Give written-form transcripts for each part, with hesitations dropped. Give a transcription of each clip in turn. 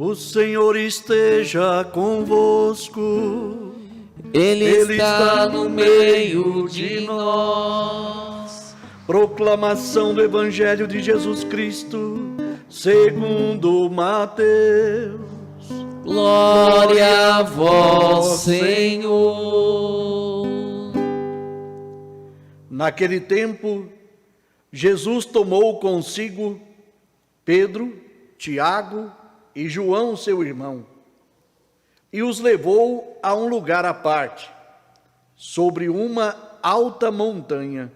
O Senhor esteja convosco. Ele está no meio de nós. Proclamação do Evangelho de Jesus Cristo, segundo Mateus. Glória a vós, Senhor. Naquele tempo, Jesus tomou consigo Pedro, Tiago e João, seu irmão, e os levou a um lugar à parte, sobre uma alta montanha,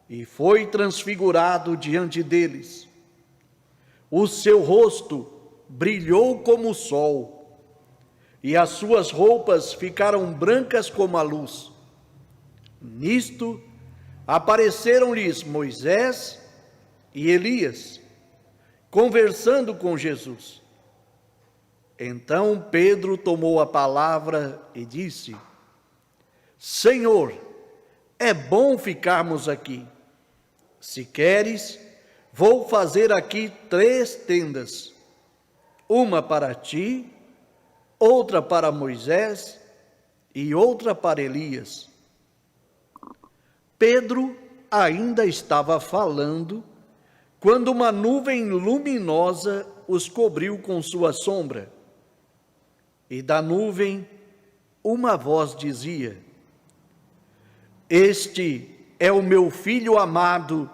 e foi transfigurado diante deles. O seu rosto brilhou como o sol, e as suas roupas ficaram brancas como a luz. Nisto apareceram-lhes Moisés e Elias, conversando com Jesus. Então Pedro tomou a palavra e disse: Senhor, é bom ficarmos aqui. Se queres, vou fazer aqui 3 tendas, uma para ti, outra para Moisés e outra para Elias. Pedro ainda estava falando, quando uma nuvem luminosa os cobriu com sua sombra. E da nuvem uma voz dizia: Este é o meu Filho amado,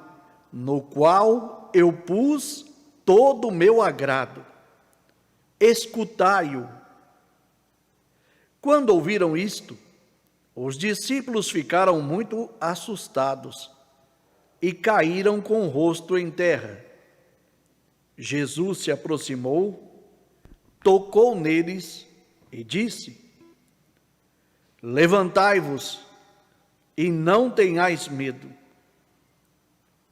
no qual eu pus todo o meu agrado. Escutai-o. Quando ouviram isto, os discípulos ficaram muito assustados e caíram com o rosto em terra. Jesus se aproximou, tocou neles e disse: Levantai-vos e não tenhais medo.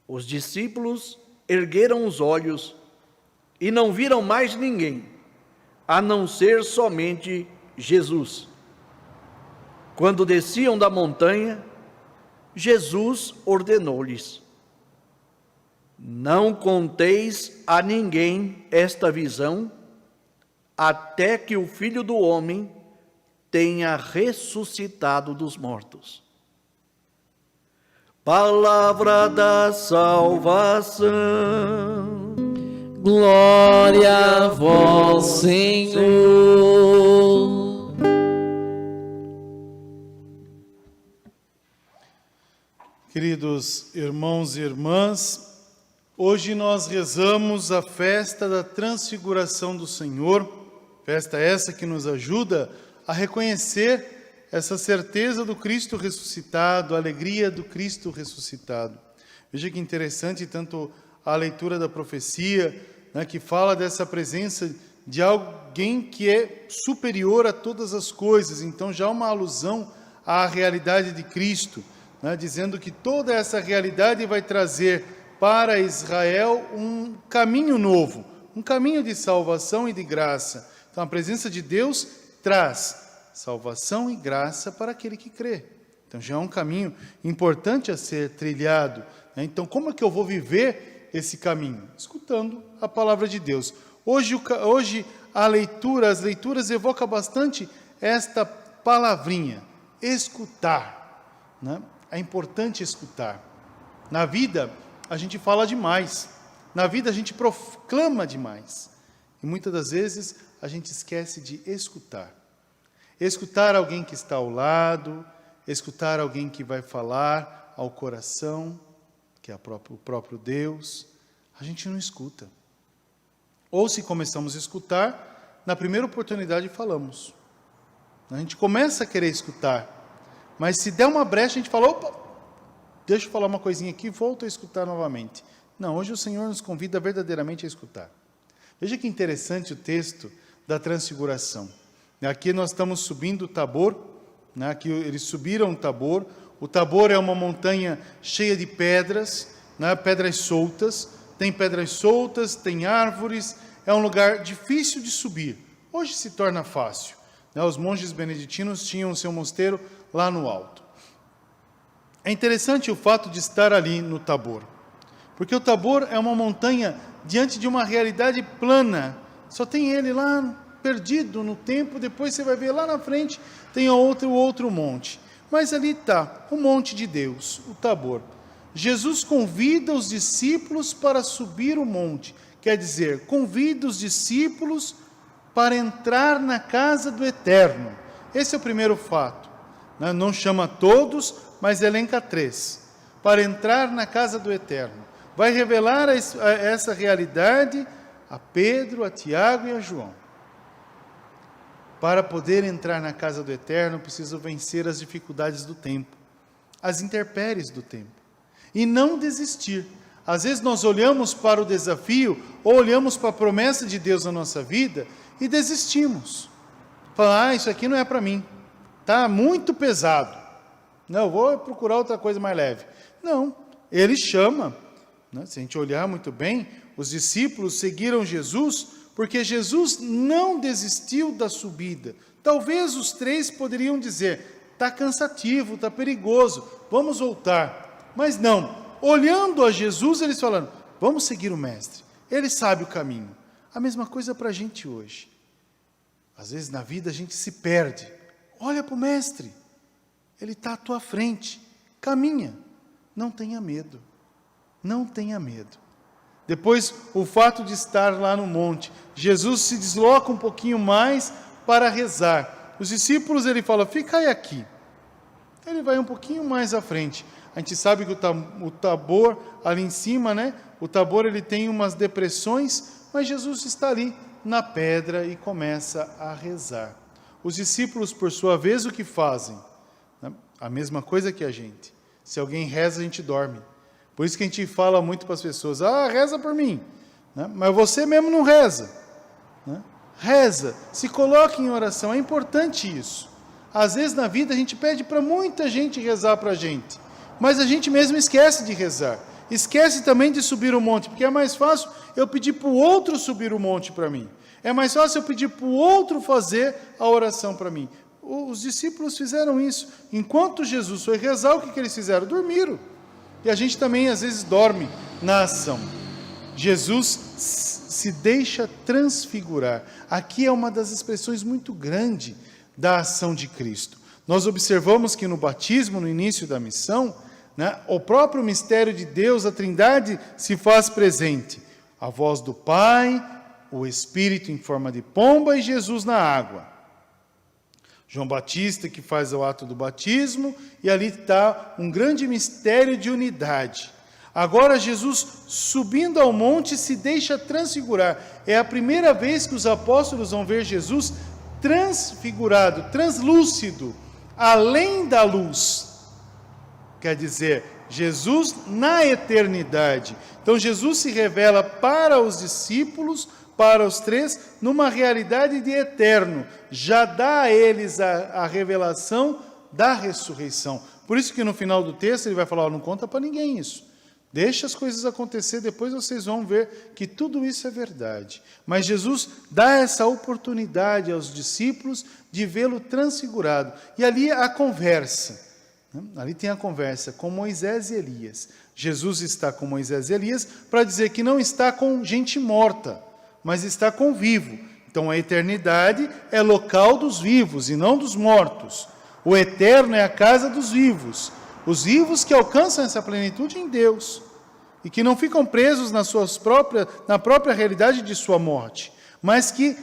Os discípulos ergueram os olhos e não viram mais ninguém, a não ser somente Jesus. Quando desciam da montanha, Jesus ordenou-lhes: Não conteis a ninguém esta visão, até que o Filho do Homem tenha ressuscitado dos mortos. Palavra da salvação. Glória a vós, Senhor. Queridos irmãos e irmãs, hoje nós rezamos a festa da transfiguração do Senhor, festa essa que nos ajuda a reconhecer essa certeza do Cristo ressuscitado, a alegria do Cristo ressuscitado. Veja que interessante tanto a leitura da profecia, né, que fala dessa presença de alguém que é superior a todas as coisas, então já uma alusão à realidade de Cristo, né, dizendo que toda essa realidade vai trazer para Israel um caminho novo, um caminho de salvação e de graça. Então a presença de Deus traz salvação e graça para aquele que crê. Então já é um caminho importante a ser trilhado, né? Então como é que eu vou viver esse caminho? Escutando a palavra de Deus. Hoje as leituras evocam bastante esta palavrinha, escutar, né? É importante escutar. Na vida, a gente fala demais. Na vida, a gente proclama demais. E muitas das vezes, a gente esquece de escutar. Escutar alguém que está ao lado, escutar alguém que vai falar ao coração, que é o próprio Deus. A gente não escuta. Ou se começamos a escutar, na primeira oportunidade falamos. A gente começa a querer escutar. Mas se der uma brecha, a gente fala, opa, deixa eu falar uma coisinha aqui, volto a escutar novamente. Não, hoje o Senhor nos convida verdadeiramente a escutar. Veja que interessante o texto da transfiguração. Aqui nós estamos subindo o Tabor, né? Aqui eles subiram o Tabor. O Tabor é uma montanha cheia de pedras, né? Pedras soltas. Tem pedras soltas, tem árvores, é um lugar difícil de subir. Hoje se torna fácil, né? Os monges beneditinos tinham o seu mosteiro lá no alto. É interessante o fato de estar ali no Tabor, porque o Tabor é uma montanha diante de uma realidade plana, Só tem ele lá perdido no tempo, depois você vai ver lá na frente, tem outro monte. Mas ali está, o monte de Deus, o Tabor. Jesus convida os discípulos para subir o monte. Quer dizer, convida os discípulos para entrar na casa do Eterno. Esse é o primeiro fato. Não chama todos, mas elenca 3. Para entrar na casa do Eterno. Vai revelar essa realidade a Pedro, a Tiago e a João. Para poder entrar na casa do Eterno, preciso vencer as dificuldades do tempo, as intempéries do tempo, e não desistir. Às vezes nós olhamos para o desafio, ou olhamos para a promessa de Deus na nossa vida, e desistimos. Falamos, isso aqui não é para mim, está muito pesado. Não, vou procurar outra coisa mais leve. Não, ele chama, né? Se a gente olhar muito bem, os discípulos seguiram Jesus, porque Jesus não desistiu da subida. Talvez os 3 poderiam dizer, está cansativo, está perigoso, vamos voltar. Mas não, olhando a Jesus, eles falaram, vamos seguir o Mestre, ele sabe o caminho. A mesma coisa para a gente hoje. Às vezes na vida a gente se perde. Olha para o Mestre, ele está à tua frente, caminha, não tenha medo, não tenha medo. Depois, o fato de estar lá no monte, Jesus se desloca um pouquinho mais para rezar. Os discípulos, ele fala, fica aí aqui. Ele vai um pouquinho mais à frente. A gente sabe que o Tabor, ali em cima, né? O Tabor, ele tem umas depressões, mas Jesus está ali na pedra e começa a rezar. Os discípulos, por sua vez, o que fazem? A mesma coisa que a gente. Se alguém reza, a gente dorme. Por isso que a gente fala muito para as pessoas, reza por mim, né? Mas você mesmo não reza, né? Reza, se coloque em oração, é importante isso. Às vezes na vida a gente pede para muita gente rezar para a gente, mas a gente mesmo esquece de rezar, esquece também de subir o monte, porque é mais fácil eu pedir para o outro subir o monte para mim, é mais fácil eu pedir para o outro fazer a oração para mim. Os discípulos fizeram isso, enquanto Jesus foi rezar, o que eles fizeram? Dormiram. E a gente também, às vezes, dorme na ação. Jesus se deixa transfigurar. Aqui é uma das expressões muito grande da ação de Cristo. Nós observamos que no batismo, no início da missão, né, o próprio mistério de Deus, a Trindade, se faz presente. A voz do Pai, o Espírito em forma de pomba e Jesus na água. João Batista que faz o ato do batismo, e ali está um grande mistério de unidade. Agora Jesus, subindo ao monte, se deixa transfigurar. É a primeira vez que os apóstolos vão ver Jesus transfigurado, translúcido, além da luz. Quer dizer, Jesus na eternidade. Então Jesus se revela para os discípulos, para os 3, numa realidade de eterno, já dá a eles a revelação da ressurreição. Por isso que no final do texto ele vai falar, não conta para ninguém isso, deixa as coisas acontecer, depois vocês vão ver que tudo isso é verdade. Mas Jesus dá essa oportunidade aos discípulos de vê-lo transfigurado, e ali a conversa, né? Ali tem a conversa com Moisés e Elias. Jesus está com Moisés e Elias para dizer que não está com gente morta, mas está com vivo. Então a eternidade é local dos vivos e não dos mortos. O eterno é a casa dos vivos. Os vivos que alcançam essa plenitude em Deus e que não ficam presos na própria realidade de sua morte, mas que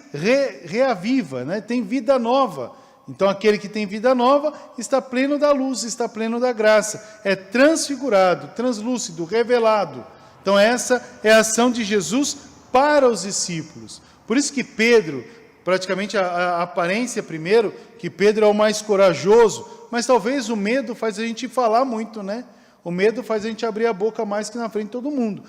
reaviva, né? Tem vida nova. Então aquele que tem vida nova está pleno da luz, está pleno da graça, é transfigurado, translúcido, revelado. Então essa é a ação de Jesus para os discípulos. Por isso que Pedro, praticamente a aparência primeiro, que Pedro é o mais corajoso, mas talvez o medo faz a gente falar muito, né? O medo faz a gente abrir a boca mais que na frente de todo mundo.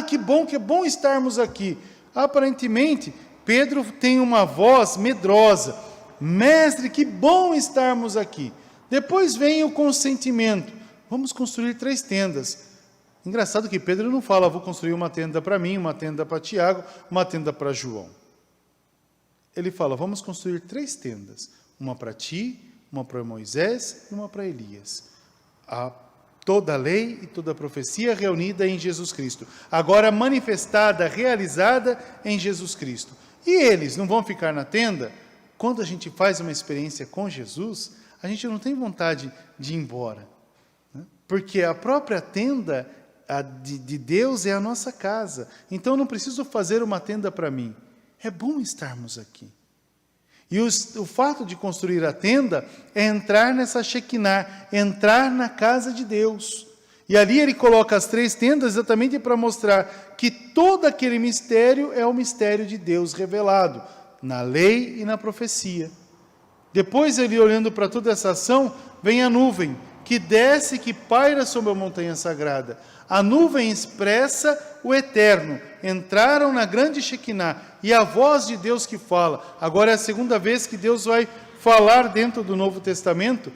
Que bom estarmos aqui. Aparentemente, Pedro tem uma voz medrosa. Mestre, que bom estarmos aqui. Depois vem o consentimento. Vamos construir 3 tendas. Engraçado que Pedro não fala, vou construir uma tenda para mim, uma tenda para Tiago, uma tenda para João. Ele fala, vamos construir 3 tendas. Uma para ti, uma para Moisés e uma para Elias. Toda a lei e toda a profecia reunida em Jesus Cristo. Agora manifestada, realizada em Jesus Cristo. E eles não vão ficar na tenda? Quando a gente faz uma experiência com Jesus, a gente não tem vontade de ir embora, né? Porque a própria tenda de Deus é a nossa casa. Então eu não preciso fazer uma tenda para mim. É bom estarmos aqui. E o fato de construir a tenda é entrar nessa Shekinah, entrar na casa de Deus. E ali ele coloca as 3 tendas exatamente para mostrar que todo aquele mistério é o mistério de Deus revelado, na lei e na profecia. Depois ele, olhando para toda essa ação, vem a nuvem, que desce e que paira sobre a montanha sagrada. A nuvem expressa o eterno. Entraram na grande Shekinah, e a voz de Deus que fala. Agora é a segunda vez que Deus vai falar dentro do Novo Testamento,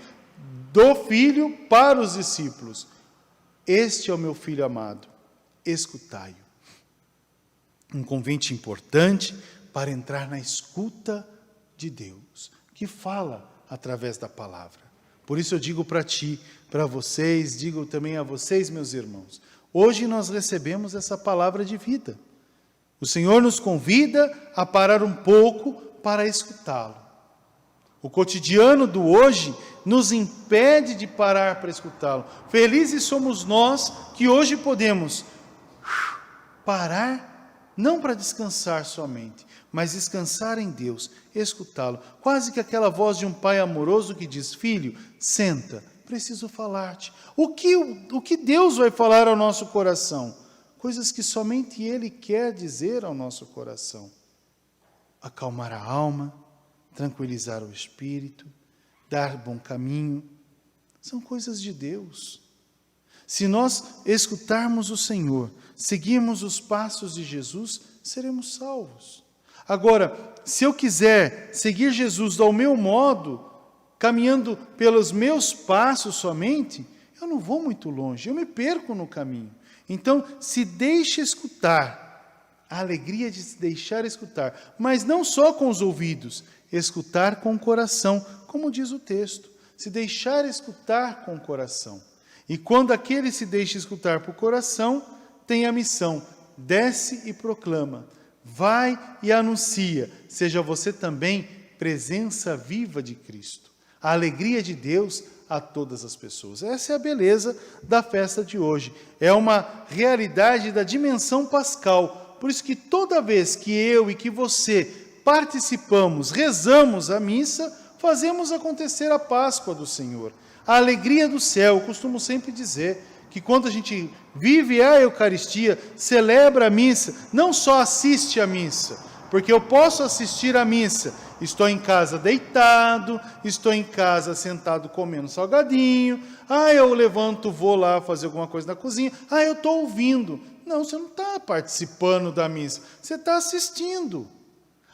do Filho para os discípulos. Este é o meu Filho amado, escutai-o. Um convite importante para entrar na escuta de Deus, que fala através da palavra. Por isso eu digo para ti, para vocês, digo também a vocês, meus irmãos, hoje nós recebemos essa palavra de vida. O Senhor nos convida a parar um pouco para escutá-lo. O cotidiano do hoje nos impede de parar para escutá-lo. Felizes somos nós que hoje podemos parar, não para descansar somente, mas descansar em Deus, escutá-lo. Quase que aquela voz de um pai amoroso que diz: filho, senta, preciso falar-te. O que Deus vai falar ao nosso coração? Coisas que somente Ele quer dizer ao nosso coração. Acalmar a alma, tranquilizar o espírito, dar bom caminho. São coisas de Deus. Se nós escutarmos o Senhor, seguirmos os passos de Jesus, seremos salvos. Agora, se eu quiser seguir Jesus ao meu modo, caminhando pelos meus passos somente, eu não vou muito longe, eu me perco no caminho. Então, se deixe escutar, a alegria de se deixar escutar, mas não só com os ouvidos, escutar com o coração, como diz o texto, se deixar escutar com o coração. E quando aquele se deixa escutar por coração, tem a missão, desce e proclama, vai e anuncia, seja você também presença viva de Cristo, a alegria de Deus a todas as pessoas. Essa é a beleza da festa de hoje, é uma realidade da dimensão pascal, por isso que toda vez que eu e que você participamos, rezamos a missa, fazemos acontecer a Páscoa do Senhor, a alegria do céu. Eu costumo sempre dizer que quando a gente vive a Eucaristia, celebra a missa, não só assiste a missa, porque eu posso assistir a missa, estou em casa deitado, estou em casa sentado comendo salgadinho, eu levanto, vou lá fazer alguma coisa na cozinha, eu estou ouvindo. Não, você não está participando da missa, você está assistindo.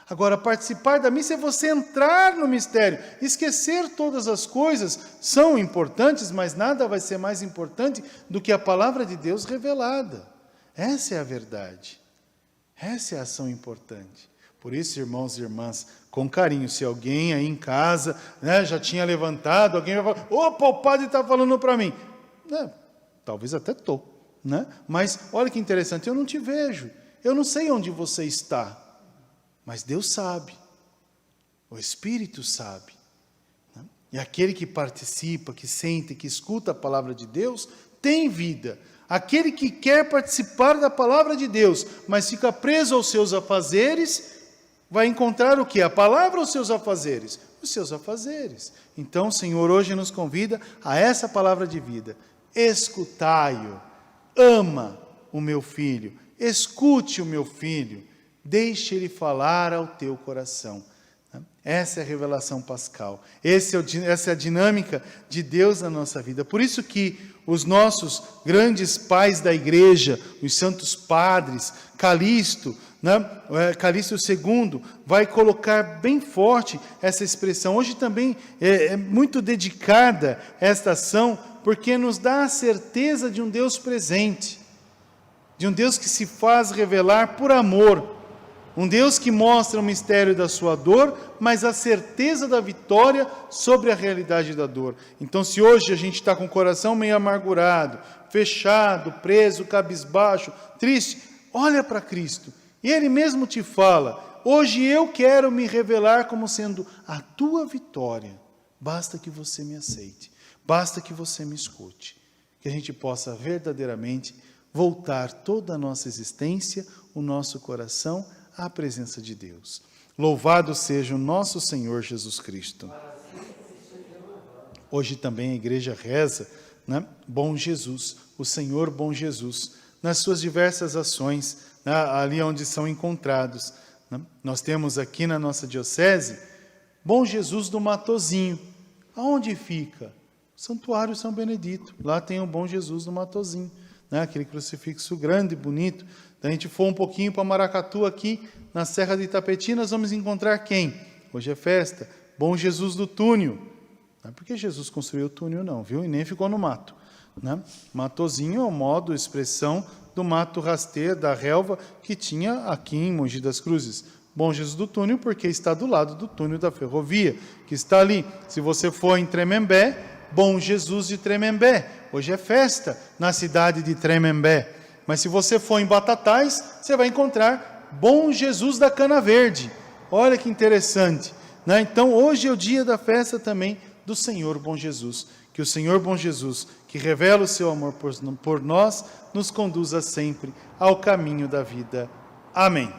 Agora, participar da missa é você entrar no mistério, esquecer todas as coisas, são importantes, mas nada vai ser mais importante do que a palavra de Deus revelada. Essa é a verdade, essa é a ação importante. Por isso, irmãos e irmãs, com carinho, se alguém aí em casa, já tinha levantado, alguém vai falar: opa, o padre está falando para mim. Talvez até estou, mas olha que interessante, eu não te vejo, eu não sei onde você está. Mas Deus sabe, o Espírito sabe. E aquele que participa, que sente, que escuta a palavra de Deus, tem vida. Aquele que quer participar da palavra de Deus, mas fica preso aos seus afazeres, vai encontrar o quê? A palavra ou os seus afazeres? Os seus afazeres. Então o Senhor hoje nos convida a essa palavra de vida. Escutai-o, ama o meu filho, escute o meu filho. Deixe ele falar ao teu coração. Essa é a revelação pascal. Essa é a dinâmica de Deus na nossa vida. Por isso que os nossos grandes pais da igreja, os santos padres, Calixto II, vai colocar bem forte essa expressão. Hoje também é muito dedicada esta ação, porque nos dá a certeza de um Deus presente, de um Deus que se faz revelar por amor, um Deus que mostra o mistério da sua dor, mas a certeza da vitória sobre a realidade da dor. Então, se hoje a gente está com o coração meio amargurado, fechado, preso, cabisbaixo, triste, olha para Cristo. E Ele mesmo te fala: hoje eu quero me revelar como sendo a tua vitória. Basta que você me aceite, basta que você me escute. Que a gente possa verdadeiramente voltar toda a nossa existência, o nosso coração, à presença de Deus. Louvado seja o nosso Senhor Jesus Cristo. Hoje também a igreja reza, né? Bom Jesus, o Senhor bom Jesus, nas suas diversas ações, né? Ali onde são encontrados. Né? Nós temos aqui na nossa diocese, Bom Jesus do Matozinho. Aonde fica? Santuário São Benedito. Lá tem o Bom Jesus do Matozinho, né? Aquele crucifixo grande, bonito. Se a gente for um pouquinho para Maracatu, aqui na Serra de Itapetí, nós vamos encontrar quem? Hoje é festa, Bom Jesus do Túnio. Não é porque Jesus construiu o túnel não, viu? E nem ficou no mato. Né? Matozinho é o modo, expressão do mato rasteiro, da relva, que tinha aqui em Mogi das Cruzes. Bom Jesus do Túnel, porque está do lado do túnel da ferrovia, que está ali. Se você for em Tremembé, Bom Jesus de Tremembé. Hoje é festa na cidade de Tremembé. Mas se você for em Batatais, você vai encontrar Bom Jesus da Cana Verde. Olha que interessante. Né? Então, hoje é o dia da festa também do Senhor Bom Jesus. Que o Senhor Bom Jesus, que revela o seu amor por nós, nos conduza sempre ao caminho da vida. Amém.